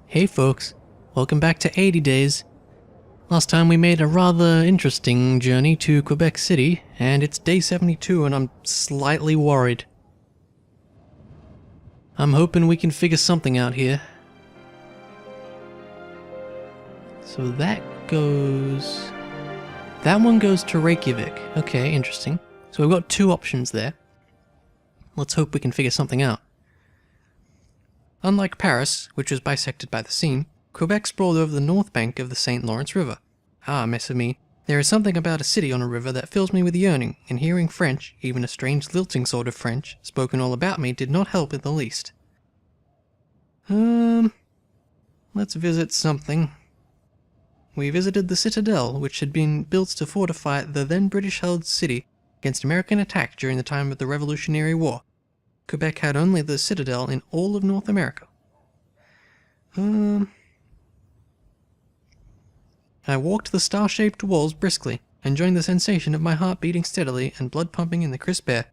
Hey folks, welcome back to 80 Days. Last time we made a rather interesting journey to Quebec City, and it's day 72 and I'm slightly worried. I'm hoping we can figure something out here. So that one goes to Reykjavik. Okay, interesting. So we've got two options there. Let's hope we can figure something out. Unlike Paris, which was bisected by the Seine, Quebec sprawled over the north bank of the St. Lawrence River. Ah, mess of me. There is something about a city on a river that fills me with yearning, and hearing French, even a strange lilting sort of French, spoken all about me did not help in the least. Let's visit something. We visited the Citadel, which had been built to fortify the then British-held city against American attack during the time of the Revolutionary War. Quebec had only the Citadel in all of North America. I walked the star-shaped walls briskly, enjoying the sensation of my heart beating steadily and blood pumping in the crisp air.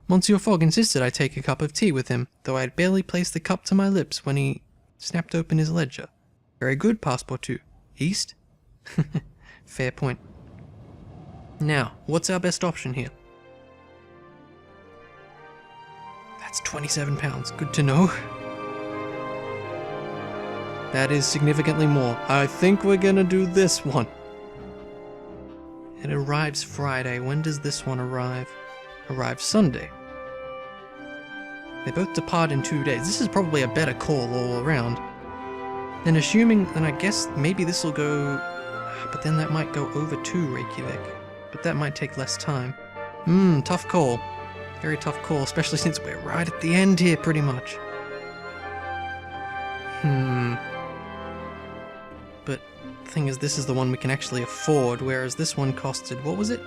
Monsieur Fogg insisted I take a cup of tea with him, though I had barely placed the cup to my lips when he snapped open his ledger. Very good, Passepartout. East? Fair point. Now, what's our best option here? That's 27 pounds. Good to know. That is significantly more. I think we're gonna do this one. It arrives Friday. When does this one arrive? Arrives Sunday. They both depart in 2 days. This is probably a better call all around. Then I guess maybe this will go... But then that might go over to Reykjavik. But that might take less time. Tough call. Very tough call, especially since we're right at the end here, pretty much. But the thing is, this is the one we can actually afford, whereas this one costed, what was it?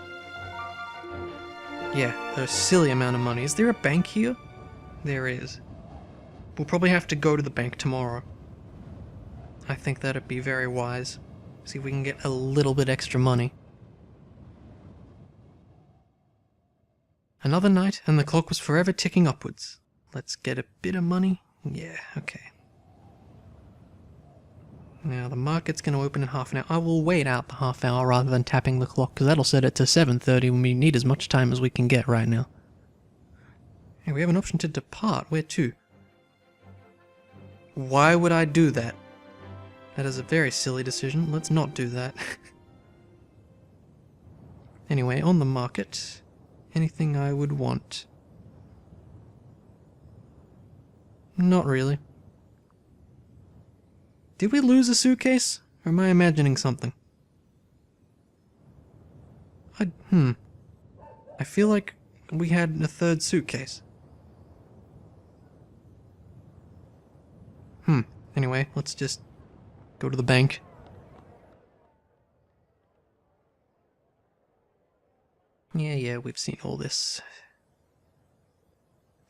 Yeah, a silly amount of money. Is there a bank here? There is. We'll probably have to go to the bank tomorrow. I think that'd be very wise. See if we can get a little bit extra money. Another night, and the clock was forever ticking upwards. Let's get a bit of money. Yeah, okay. Now, the market's going to open in half an hour. I will wait out the half hour rather than tapping the clock, because that'll set it to 7:30 when we need as much time as we can get right now. Hey, we have an option to depart. Where to? Why would I do that? That is a very silly decision. Let's not do that. Anyway, on the market... Anything I would want? Not really. Did we lose a suitcase? Or am I imagining something? I feel like we had a third suitcase. Anyway, let's just go to the bank. Yeah, we've seen all this.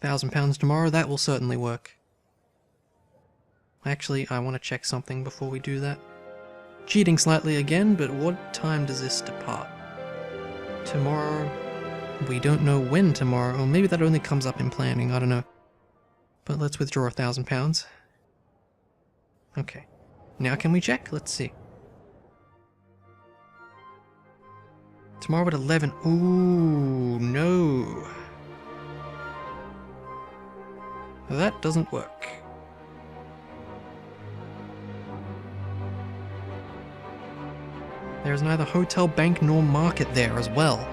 £1,000 tomorrow, that will certainly work. Actually, I want to check something before we do that. Cheating slightly again, but what time does this depart? Tomorrow? We don't know when tomorrow, or maybe that only comes up in planning, I don't know. But let's withdraw £1,000. Okay. Now can we check? Let's see. Tomorrow at 11. Ooh, no. That doesn't work. There is neither hotel, bank, nor market there as well.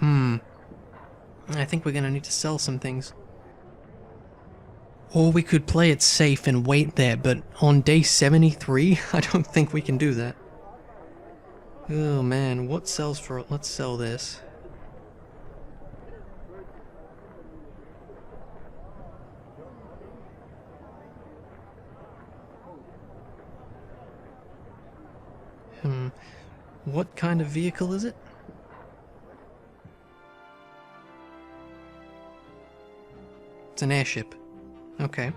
I think we're gonna need to sell some things. Or we could play it safe and wait there, but on day 73, I don't think we can do that. Oh man, what sells for... Let's sell this. What kind of vehicle is it? It's an airship. Okay.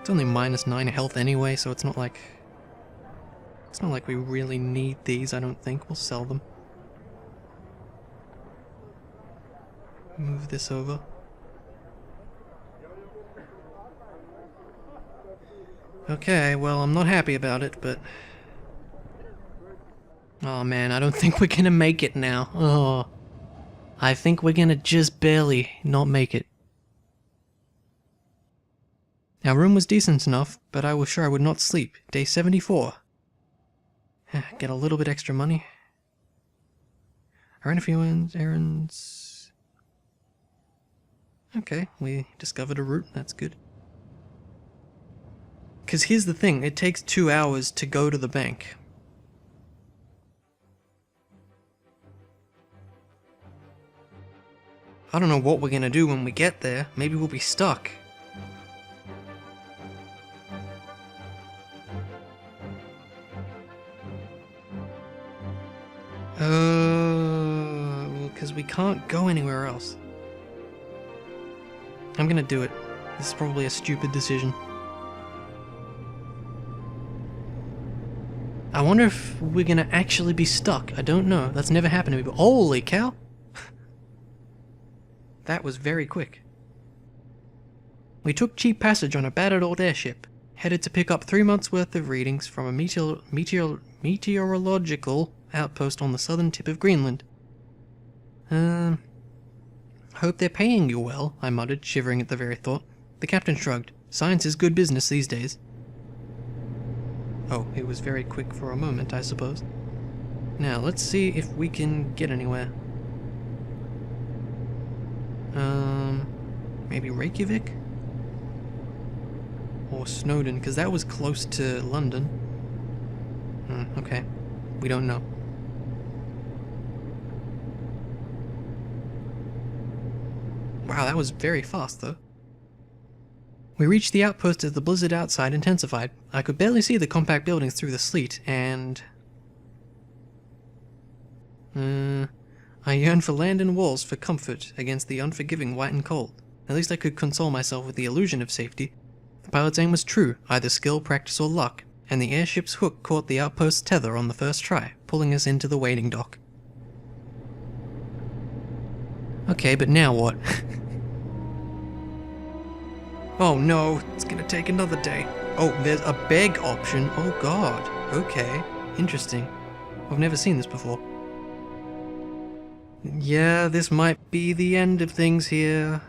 It's only -9 health anyway, so it's not like we really need these, I don't think. We'll sell them. Move this over. Okay, well, I'm not happy about it, but... Oh man, I don't think we're gonna make it now. Oh. I think we're gonna just barely not make it. Our room was decent enough, but I was sure I would not sleep. Day 74. Get a little bit extra money. I ran a few errands. Okay, we discovered a route, that's good. Because here's the thing, it takes 2 hours to go to the bank. I don't know what we're gonna do when we get there. Maybe we'll be stuck. Because we can't go anywhere else. I'm gonna do it. This is probably a stupid decision. I wonder if we're gonna actually be stuck. I don't know. That's never happened to me, but holy cow! That was very quick. We took cheap passage on a battered old airship, headed to pick up 3 months' worth of readings from a meteorological outpost on the southern tip of Greenland. Hope they're paying you well, I muttered, shivering at the very thought. The captain shrugged. Science is good business these days. Oh, it was very quick for a moment, I suppose. Now, let's see if we can get anywhere. Maybe Reykjavik? Or Snowdon, because that was close to London. Okay. We don't know. Wow, that was very fast, though. We reached the outpost as the blizzard outside intensified. I could barely see the compact buildings through the sleet, and... I yearned for land and walls for comfort against the unforgiving white and cold. At least I could console myself with the illusion of safety. The pilot's aim was true, either skill, practice, or luck, and the airship's hook caught the outpost's tether on the first try, pulling us into the waiting dock. Okay, but now what? Oh no, it's gonna take another day. Oh, there's a beg option. Oh god. Okay, interesting. I've never seen this before. Yeah, this might be the end of things here.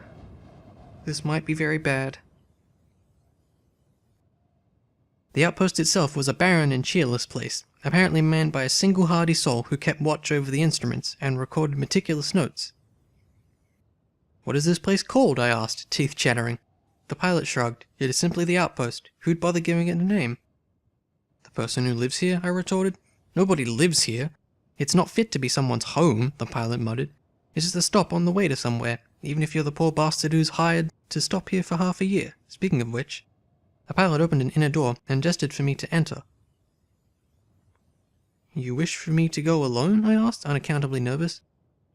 This might be very bad. The outpost itself was a barren and cheerless place, apparently manned by a single hardy soul who kept watch over the instruments and recorded meticulous notes. What is this place called? I asked, teeth chattering. The pilot shrugged. It is simply the outpost. Who'd bother giving it a name? The person who lives here? I retorted. Nobody lives here. It's not fit to be someone's home, the pilot muttered. It's just a stop on the way to somewhere, even if you're the poor bastard who's hired to stop here for half a year. Speaking of which, the pilot opened an inner door and gestured for me to enter. You wish for me to go alone? I asked, unaccountably nervous.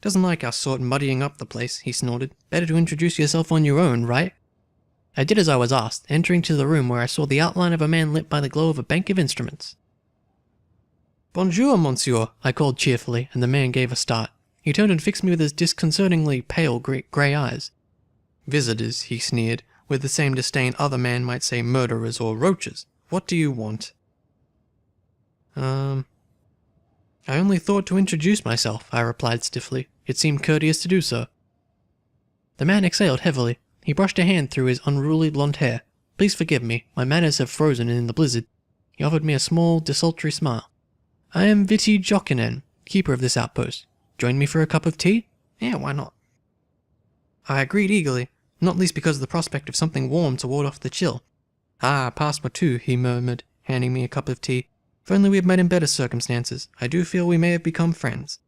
Doesn't like our sort muddying up the place, he snorted. Better to introduce yourself on your own, right? I did as I was asked, entering to the room where I saw the outline of a man lit by the glow of a bank of instruments. Bonjour, monsieur, I called cheerfully, and the man gave a start. He turned and fixed me with his disconcertingly pale grey eyes. Visitors, he sneered, with the same disdain other men might say murderers or roaches. What do you want? I only thought to introduce myself, I replied stiffly. It seemed courteous to do so. The man exhaled heavily. He brushed a hand through his unruly blonde hair. Please forgive me, my manners have frozen in the blizzard. He offered me a small, desultory smile. I am Viti Jokinen, keeper of this outpost. Join me for a cup of tea? Yeah, why not? I agreed eagerly, not least because of the prospect of something warm to ward off the chill. Ah, Passepartout, he murmured, handing me a cup of tea. If only we had met in better circumstances. I do feel we may have become friends.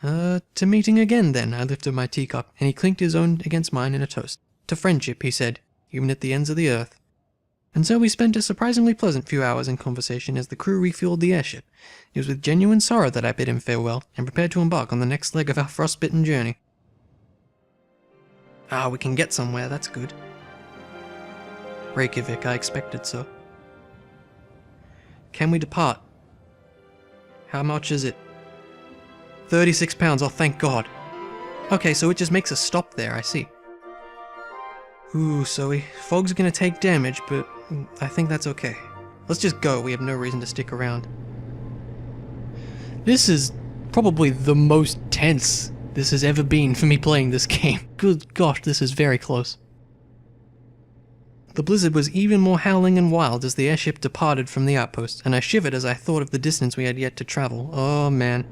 To meeting again then, I lifted my teacup, and he clinked his own against mine in a toast. To friendship, he said, even at the ends of the earth. And so we spent a surprisingly pleasant few hours in conversation as the crew refueled the airship. It was with genuine sorrow that I bid him farewell, and prepared to embark on the next leg of our frostbitten journey. Ah, we can get somewhere, that's good. Reykjavik, I expected so. Can we depart? How much is it? 36 pounds, oh thank God. Okay, so it just makes a stop there, I see. Ooh, Zoe. Fog's gonna take damage, but I think that's okay. Let's just go. We have no reason to stick around. This is probably the most tense this has ever been for me playing this game. Good gosh, this is very close. The blizzard was even more howling and wild as the airship departed from the outpost, and I shivered as I thought of the distance we had yet to travel. Oh man.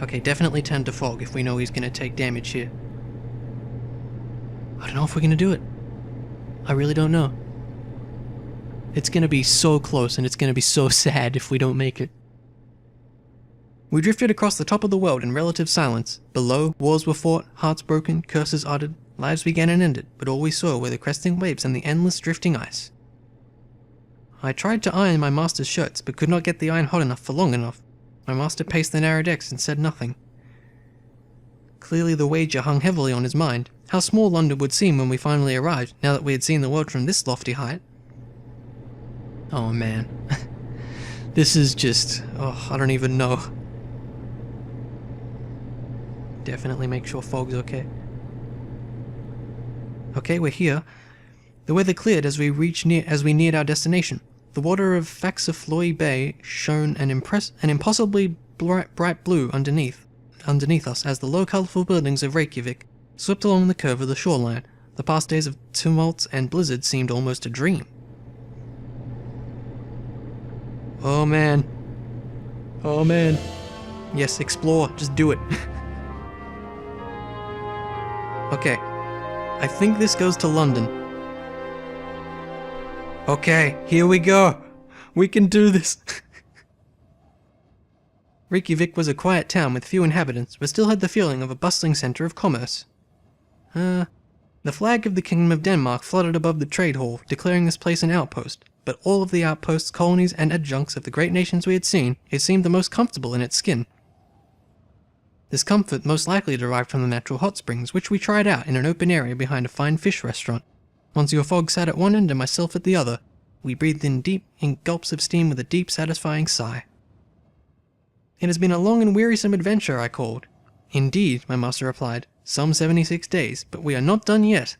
Okay, definitely turn to fog if we know he's gonna take damage here. I don't know if we're gonna do it. I really don't know. It's gonna be so close and it's gonna be so sad if we don't make it. We drifted across the top of the world in relative silence. Below, wars were fought, hearts broken, curses uttered, lives began and ended, but all we saw were the cresting waves and the endless drifting ice. I tried to iron my master's shirts, but could not get the iron hot enough for long enough. My master paced the narrow decks and said nothing. Clearly the wager hung heavily on his mind. How small London would seem when we finally arrived, now that we had seen the world from this lofty height. Oh man. This is just... oh, I don't even know. Definitely make sure fog's okay. Okay, we're here. The weather cleared as we neared our destination. The water of Faxafloy Bay shone an impossibly bright blue underneath us as the low colourful buildings of Reykjavik swept along the curve of the shoreline. The past days of tumult and blizzard seemed almost a dream. Oh man. Oh man. Yes, explore. Just do it. Okay. I think this goes to London. Okay, here we go. We can do this. Reykjavik was a quiet town with few inhabitants, but still had the feeling of a bustling centre of commerce. The flag of the Kingdom of Denmark fluttered above the trade hall, declaring this place an outpost, but all of the outposts, colonies, and adjuncts of the great nations we had seen, it seemed the most comfortable in its skin. This comfort most likely derived from the natural hot springs, which we tried out in an open area behind a fine fish restaurant. Monsieur Fogg sat at one end and myself at the other. We breathed in gulps of steam with a deep, satisfying sigh. It has been a long and wearisome adventure, I called. Indeed, my master replied, some 76 days, but we are not done yet.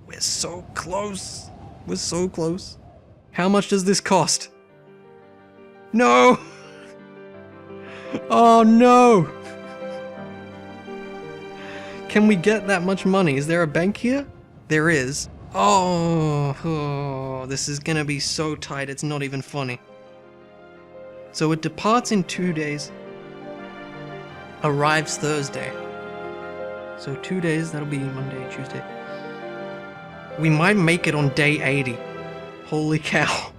We're so close. We're so close. How much does this cost? No! Oh no! Can we get that much money? Is there a bank here? There is. Oh, this is gonna be so tight, it's not even funny. So it departs in 2 days, arrives Thursday. So 2 days, that'll be Monday, Tuesday. We might make it on day 80. Holy cow.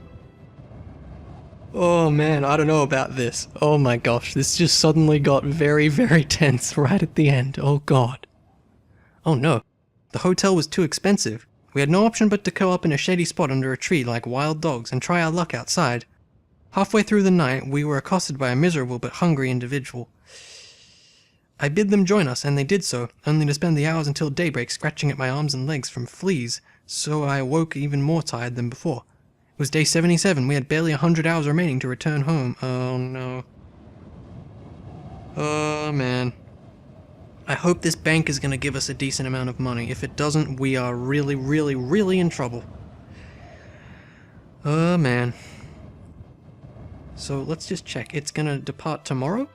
Oh man, I don't know about this. Oh my gosh, this just suddenly got very, very tense right at the end. Oh god. Oh no, the hotel was too expensive. We had no option but to curl up in a shady spot under a tree like wild dogs and try our luck outside. Halfway through the night, we were accosted by a miserable but hungry individual. I bid them join us, and they did so, only to spend the hours until daybreak scratching at my arms and legs from fleas, so I awoke even more tired than before. It was day 77, we had barely 100 hours remaining to return home. Oh no. Oh man. I hope this bank is going to give us a decent amount of money. If it doesn't, we are really, really, really in trouble. Oh man. So let's just check. It's going to depart tomorrow?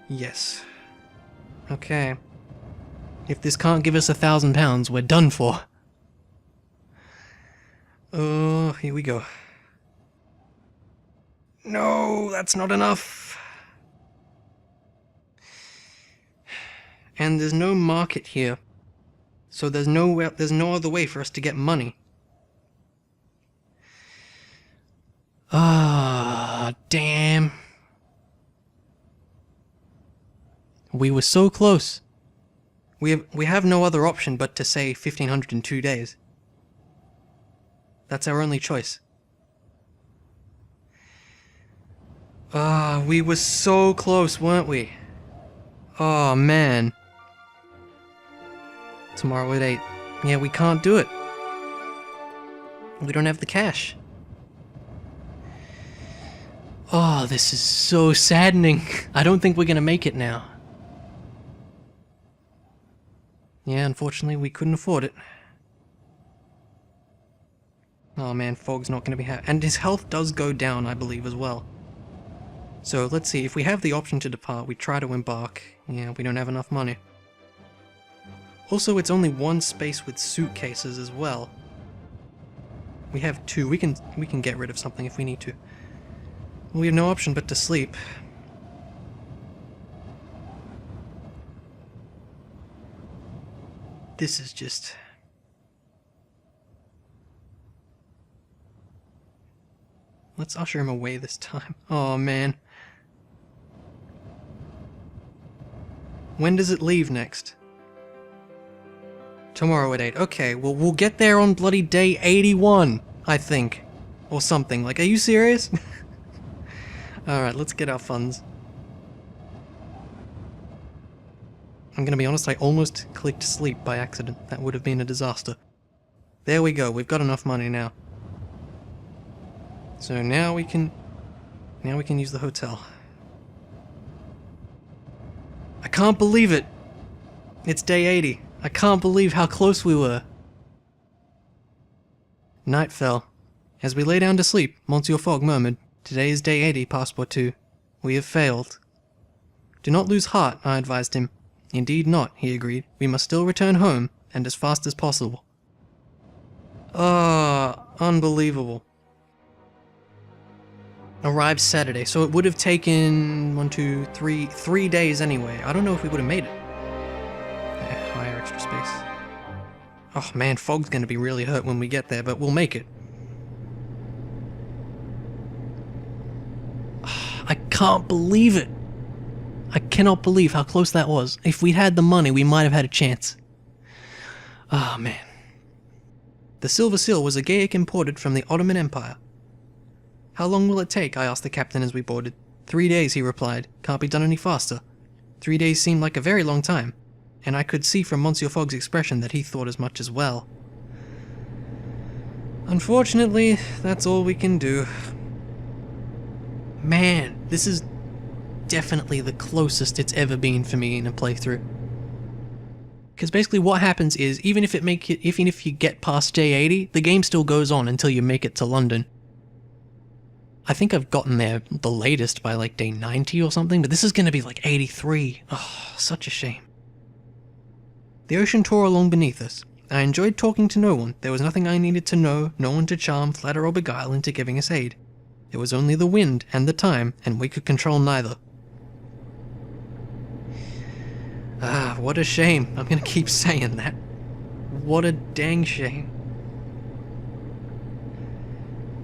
Yes. Okay. If this can't give us £1,000, we're done for. Oh, here we go. No, that's not enough. And there's no market here. So there's no other way for us to get money. Ah, damn. We were so close. We have no other option but to say 1,500 in 2 days. That's our only choice. Ah, we were so close, weren't we? Oh, man. Tomorrow at 8. Yeah, we can't do it. We don't have the cash. Oh, this is so saddening. I don't think we're gonna make it now. Yeah, unfortunately we couldn't afford it. Oh man, Fogg's not gonna be happy. And his health does go down, I believe, as well. So let's see, if we have the option to depart, we try to embark. Yeah, we don't have enough money. Also, it's only one space with suitcases as well. We have two. We can get rid of something if we need to. We have no option but to sleep. This is just... Let's usher him away this time. Oh man. When does it leave next? Tomorrow at 8. Okay, well we'll get there on bloody day 81, I think. Or something. Like, are you serious? Alright, let's get our funds. I'm gonna be honest, I almost clicked sleep by accident. That would have been a disaster. There we go, we've got enough money now. So now we can use the hotel. I can't believe it! It's day 80. I can't believe how close we were. Night fell. As we lay down to sleep, Monsieur Fogg murmured, "Today is day 80, Passepartout. We have failed." "Do not lose heart," I advised him. "Indeed not," he agreed. "We must still return home, and as fast as possible." Unbelievable. Arrived Saturday, so it would have taken 3 days anyway. I don't know if we would have made it. Yeah, higher extra space. Oh man, Fogg's gonna be really hurt when we get there, but we'll make it. I can't believe it! I cannot believe how close that was. If we'd had the money, we might have had a chance. Oh man. The Silver Seal was a Gaelic imported from the Ottoman Empire. "How long will it take?" I asked the captain as we boarded. 3 days, he replied. "Can't be done any faster." 3 days seemed like a very long time, and I could see from Monsieur Fogg's expression that he thought as much as well. Unfortunately, that's all we can do. Man, this is definitely the closest it's ever been for me in a playthrough. Because basically what happens is, even if you get past day 80, the game still goes on until you make it to London. I think I've gotten there the latest by like day 90 or something, but this is going to be like 83. Oh, such a shame. The ocean tore along beneath us. I enjoyed talking to no one. There was nothing I needed to know, no one to charm, flatter or beguile into giving us aid. It was only the wind and the time, and we could control neither. What a shame. I'm going to keep saying that. What a dang shame.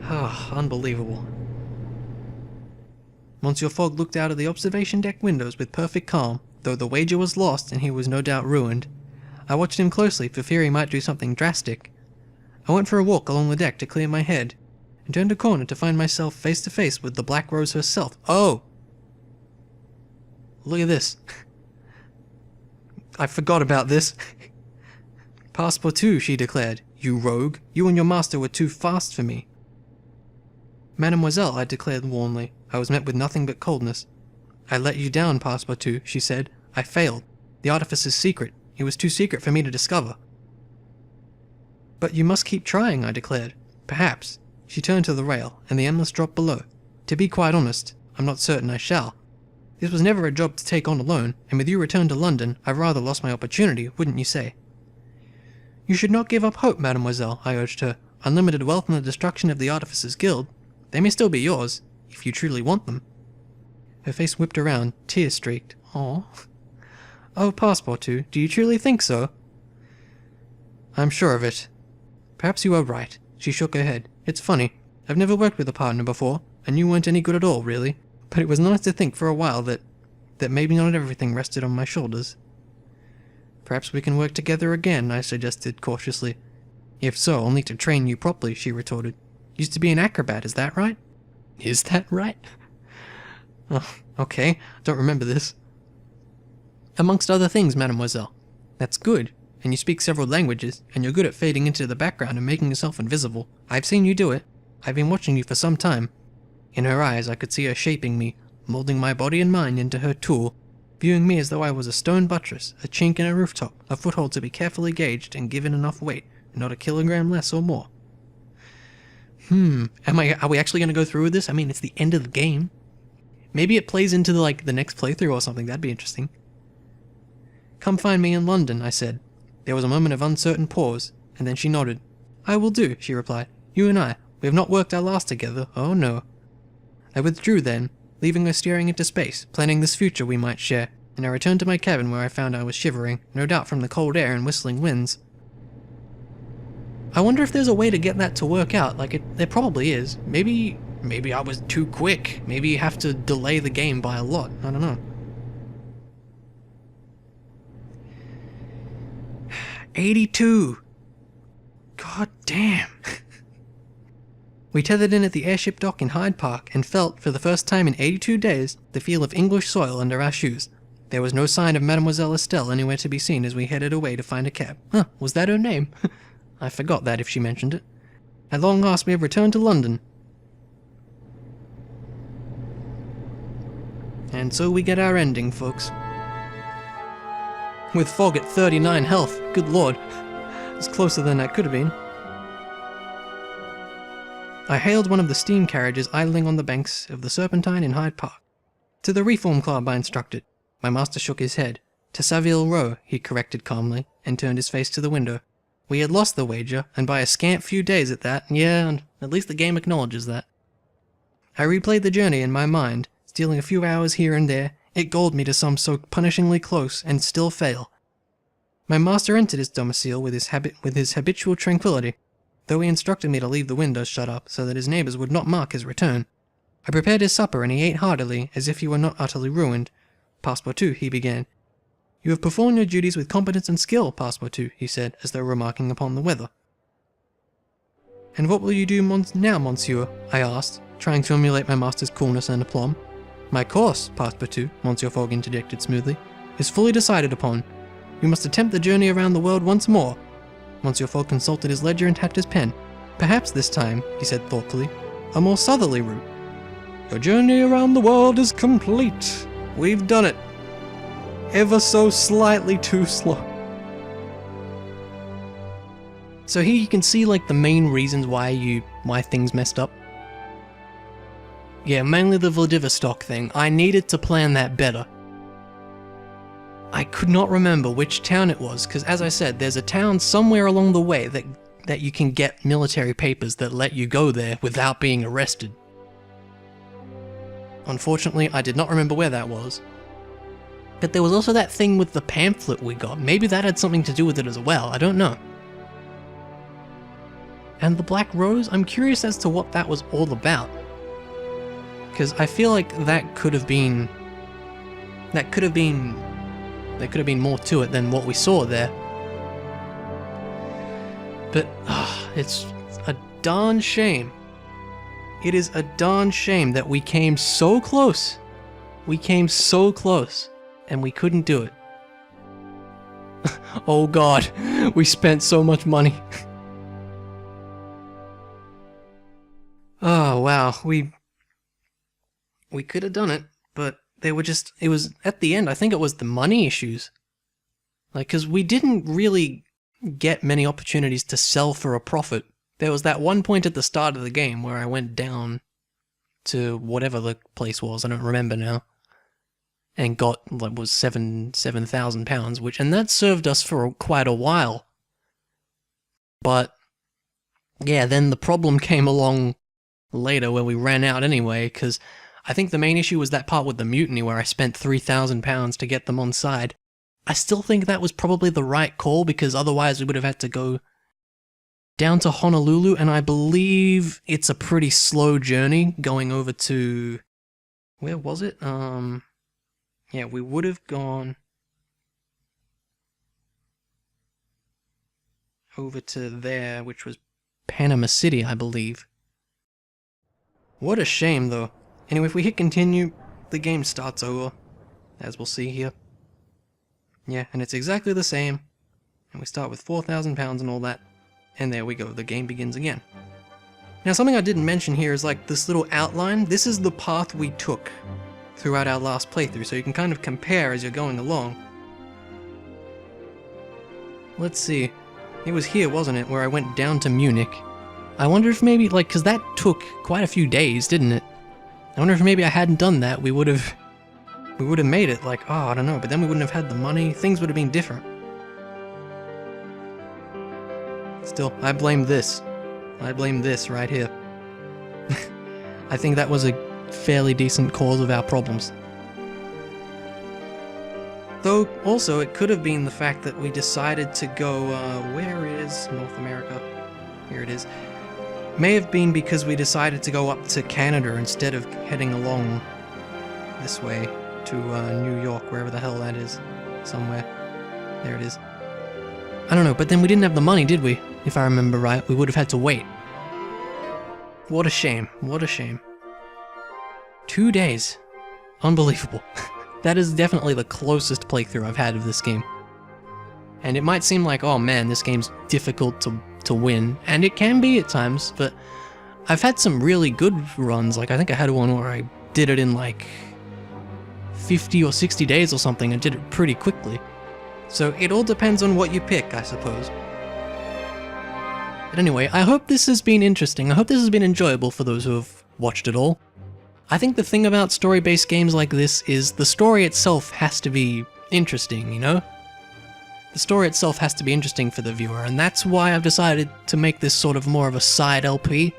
Unbelievable. Monsieur Fogg looked out of the observation deck windows with perfect calm, though the wager was lost and he was no doubt ruined. I watched him closely for fear he might do something drastic. I went for a walk along the deck to clear my head, and turned a corner to find myself face to face with the Black Rose herself. Oh! Look at this. I forgot about this. "Passepartout," she declared. "You rogue, you and your master were too fast for me." "Mademoiselle," I declared warmly. I was met with nothing but coldness. "I let you down, Passepartout," she said. "I failed. The artificer's secret. It was too secret for me to discover." "But you must keep trying," I declared. "Perhaps." She turned to the rail, and the endless drop below. "To be quite honest, I'm not certain I shall. This was never a job to take on alone, and with you returned to London, I've rather lost my opportunity, wouldn't you say?" "You should not give up hope, mademoiselle," I urged her. "Unlimited wealth and the destruction of the Artificers' Guild. They may still be yours, if you truly want them." Her face whipped around, tear-streaked. "Aw. Oh, Passepartout, do you truly think so?" "I'm sure of it. Perhaps you are right." She shook her head. "It's funny. I've never worked with a partner before, and you weren't any good at all, really. But it was nice to think for a while that maybe not everything rested on my shoulders." "Perhaps we can work together again," I suggested cautiously. "If so, I'll need to train you properly," she retorted. "Used to be an acrobat, is that right?" "Is that right?" "Oh, okay. Don't remember this." "Amongst other things, mademoiselle." "That's good. And you speak several languages, and you're good at fading into the background and making yourself invisible. I've seen you do it. I've been watching you for some time." In her eyes I could see her shaping me, molding my body and mind into her tool. viewing me as though I was a stone buttress, a chink in a rooftop, a foothold to be carefully gauged and given enough weight, and not a kilogram less or more. Are we actually going to go through with this? I mean, it's the end of the game. Maybe it plays into the next playthrough or something. That'd be interesting. Come find me in London, I said. There was a moment of uncertain pause, and then she nodded. I will do, she replied. You and I, we have not worked our last together, oh no. I withdrew then, leaving her staring into space, planning this future we might share, and I returned to my cabin where I found I was shivering, no doubt from the cold air and whistling winds. I wonder if there's a way to get that to work out. There probably is. Maybe I was too quick. Maybe you have to delay the game by a lot. I don't know. 82! God damn. We tethered in at the airship dock in Hyde Park and felt, for the first time in 82 days, the feel of English soil under our shoes. There was no sign of Mademoiselle Estelle anywhere to be seen as we headed away to find a cab. Huh, was that her name? I forgot that if she mentioned it. At long last we have returned to London. And so we get our ending, folks. With fog at 39 health, good lord. It's closer than that could have been. I hailed one of the steam carriages idling on the banks of the Serpentine in Hyde Park. To the Reform Club, I instructed. My master shook his head. To Savile Row, he corrected calmly, and turned his face to the window. We had lost the wager, and by a scant few days at that. Yeah, and at least the game acknowledges that. I replayed the journey in my mind, stealing a few hours here and there. It galled me to sum so punishingly close, and still fail. My master entered his domicile with his habitual tranquillity, though he instructed me to leave the windows shut up so that his neighbours would not mark his return. I prepared his supper, and he ate heartily, as if he were not utterly ruined. Passepartout, he began. You have performed your duties with competence and skill, Passepartout, he said, as though remarking upon the weather. And what will you do now, monsieur? I asked, trying to emulate my master's coolness and aplomb. My course, Passepartout, Monsieur Fogg interjected smoothly, is fully decided upon. We must attempt the journey around the world once more. Monsieur Fogg consulted his ledger and tapped his pen. Perhaps this time, he said thoughtfully, a more southerly route. Your journey around the world is complete. We've done it. Ever so slightly too slow. So here you can see the main reasons why things messed up. Yeah, mainly the Vladivostok thing. I needed to plan that better. I could not remember which town it was, because as I said, there's a town somewhere along the way that you can get military papers that let you go there without being arrested. Unfortunately, I did not remember where that was. But there was also that thing with the pamphlet we got. Maybe that had something to do with it as well, I don't know. And the Black Rose, I'm curious as to what that was all about. Because I feel like there could have been more to it than what we saw there. But, it's a darn shame. It is a darn shame that we came so close. We came so close, and we couldn't do it. Oh god, we spent so much money. Oh wow, we could have done it, but it was at the end, I think it was the money issues. Cause we didn't really get many opportunities to sell for a profit. There was that one point at the start of the game where I went down to whatever the place was, I don't remember now, and got, was £7,000, and that served us for quite a while. But, yeah, then the problem came along later where we ran out anyway, because I think the main issue was that part with the mutiny where I spent £3,000 to get them on side. I still think that was probably the right call, because otherwise we would have had to go down to Honolulu, and I believe it's a pretty slow journey going over to... Where was it? Yeah, we would have gone over to there, which was Panama City, I believe. What a shame, though. Anyway, if we hit continue, the game starts over, as we'll see here. Yeah, and it's exactly the same. And we start with £4,000 and all that. And there we go, the game begins again. Now, something I didn't mention here is this little outline. This is the path we took throughout our last playthrough, so you can kind of compare as you're going along. Let's see. It was here, wasn't it, where I went down to Munich. I wonder if maybe, like, because that took quite a few days, didn't it? I wonder if maybe I hadn't done that, we would have made it, like, oh, I don't know, but then we wouldn't have had the money, things would have been different. Still, I blame this. I blame this right here. I think that was a fairly decent cause of our problems. Though, also, it could have been the fact that we decided to go, where is North America? Here it is. May have been because we decided to go up to Canada instead of heading along this way to New York, wherever the hell that is. Somewhere. There it is. I don't know, but then we didn't have the money, did we? If I remember right, we would have had to wait. What a shame. What a shame. 2 days. Unbelievable. That is definitely the closest playthrough I've had of this game. And it might seem like, oh man, this game's difficult to win, and it can be at times, but I've had some really good runs. Like, I think I had one where I did it in like 50 or 60 days or something and did it pretty quickly. So it all depends on what you pick, I suppose. But anyway, I hope this has been interesting. I hope this has been enjoyable for those who have watched it all. I think the thing about story-based games like this is the story itself has to be interesting, you know? The story itself has to be interesting for the viewer, and that's why I've decided to make this sort of more of a side LP.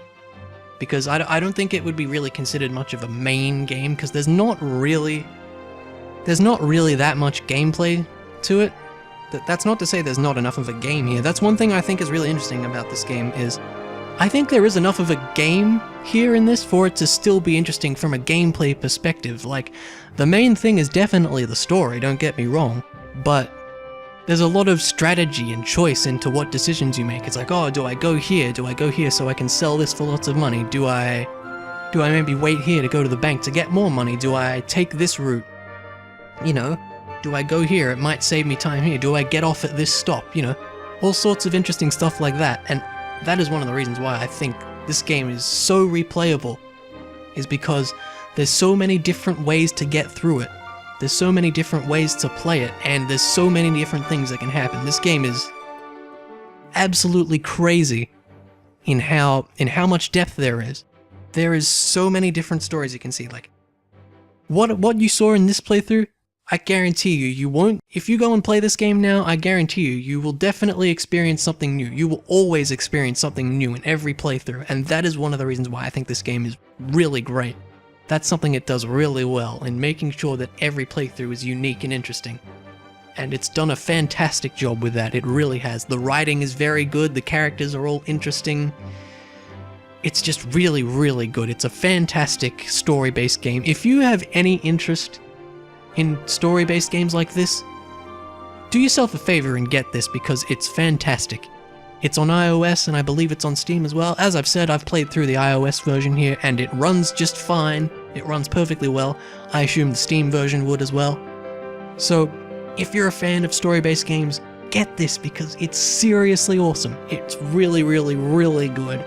Because I don't think it would be really considered much of a main game, because there's not really that much gameplay to it. That's not to say there's not enough of a game here. That's one thing I think is really interesting about this game is I think there is enough of a game here in this for it to still be interesting from a gameplay perspective. Like, the main thing is definitely the story, don't get me wrong, but there's a lot of strategy and choice into what decisions you make. It's like, oh, do I go here? Do I go here so I can sell this for lots of money? Do I maybe wait here to go to the bank to get more money? Do I take this route? You know, do I go here? It might save me time here. Do I get off at this stop? You know, all sorts of interesting stuff like that. And that is one of the reasons why I think this game is so replayable, is because there's so many different ways to get through it. There's so many different ways to play it, and there's so many different things that can happen. This game is absolutely crazy in how much depth there is. There is so many different stories you can see. Like, what you saw in this playthrough, I guarantee you won't. If you go and play this game now, I guarantee you will definitely experience something new. You will always experience something new in every playthrough, and that is one of the reasons why I think this game is really great. That's something it does really well, in making sure that every playthrough is unique and interesting. And it's done a fantastic job with that, it really has. The writing is very good, the characters are all interesting. It's just really, really good. It's a fantastic story-based game. If you have any interest in story-based games like this, do yourself a favor and get this, because it's fantastic. It's on iOS, and I believe it's on Steam as well. As I've said, I've played through the iOS version here, and it runs just fine. It runs perfectly well. I assume the Steam version would as well. So, if you're a fan of story-based games, get this, because it's seriously awesome. It's really, really, really good.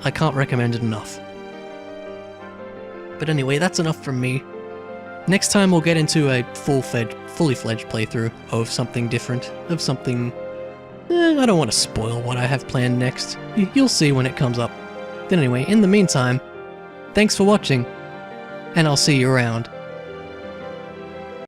I can't recommend it enough. But anyway, that's enough from me. Next time we'll get into a fully fledged playthrough of something different, of something... I don't want to spoil what I have planned next. You'll see when it comes up. But anyway, in the meantime, thanks for watching, and I'll see you around.